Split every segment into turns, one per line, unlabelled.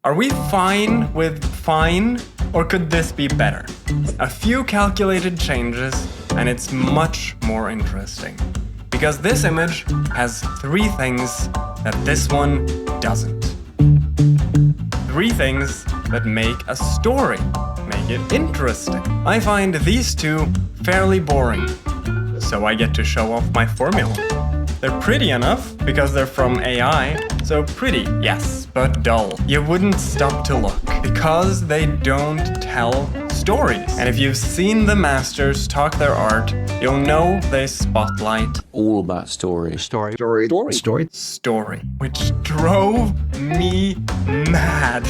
Are we fine with fine, or could this be better? A few calculated changes, and it's much more interesting. Because this image has 3 things that this one doesn't. 3 things that make a story, make it interesting. I find these 2 fairly boring, so I get to show off my formula. They're pretty enough, because they're from AI, so pretty, yes, but dull. You wouldn't stop to look, because they don't tell stories. And if you've seen the masters talk their art, you'll know they spotlight
all about story.
Story.
Story, which drove me mad.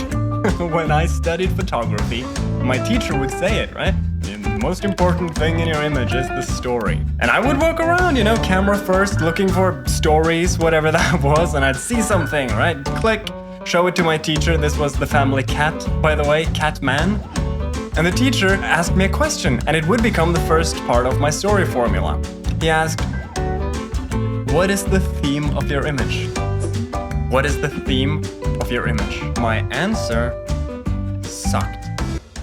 When I studied photography, my teacher would say it, right? The most important thing in your image is the story. And I would walk around, camera first, looking for stories, whatever that was, and I'd see something, right? Click, show it to my teacher. This was the family cat, by the way, Catman. And the teacher asked me a question, and it would become the first part of my story formula. He asked, what is the theme of your image? What is the theme of your image? My answer sucked.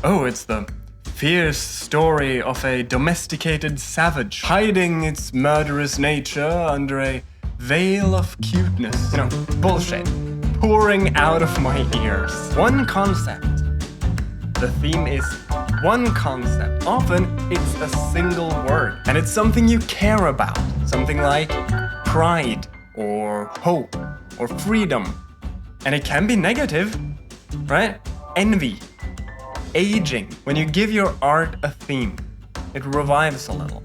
Oh, it's the fierce story of a domesticated savage hiding its murderous nature under a veil of cuteness. Bullshit. Pouring out of my ears. One concept. The theme is one concept. Often, it's a single word. And it's something you care about. Something like pride, or hope, or freedom. And it can be negative, right? Envy. Aging. When you give your art a theme, it revives a little.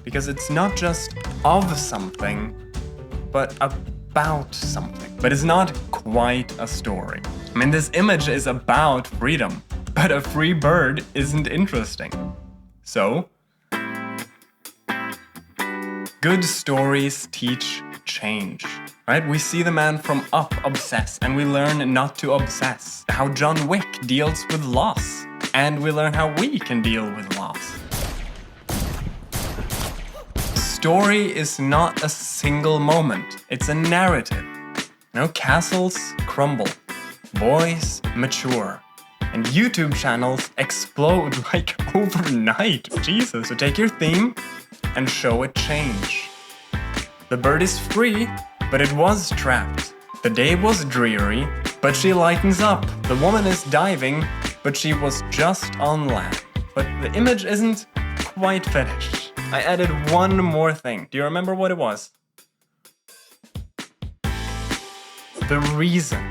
Because it's not just of something, but about something. But it's not quite a story. This image is about freedom, but a free bird isn't interesting. So, good stories teach change. Right? We see the man from Up obsess, and we learn not to obsess. How John Wick deals with loss, and we learn how we can deal with loss. Story is not a single moment, it's a narrative. Castles crumble, boys mature, and YouTube channels explode like overnight. Jesus. So take your theme and show it change. The bird is free, but it was trapped. The day was dreary, but she lightens up. The woman is diving, but she was just on land. But the image isn't quite finished. I added one more thing. Do you remember what it was? The reason.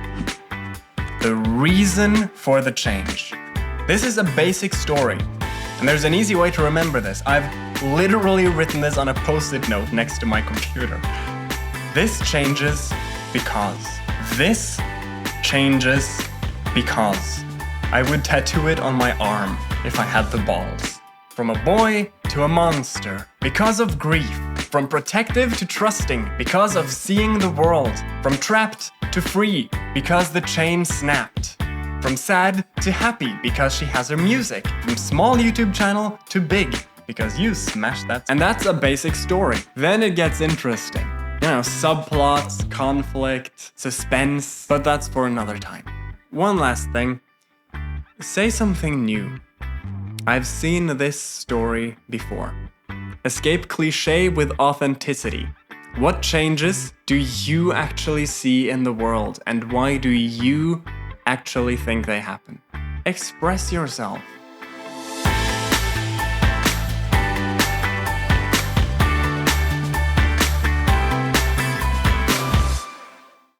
The reason for the change. This is a basic story, and there's an easy way to remember this. I've literally written this on a post-it note next to my computer. This changes because. This changes because. I would tattoo it on my arm if I had the balls. From a boy to a monster, because of grief. From protective to trusting, because of seeing the world. From trapped to free, because the chain snapped. From sad to happy, because she has her music. From small YouTube channel to big, because you smashed that. And that's a basic story. Then it gets interesting. Subplots, conflict, suspense, but that's for another time. One last thing. Say something new. I've seen this story before. Escape cliché with authenticity. What changes do you actually see in the world, and why do you actually think they happen? Express yourself.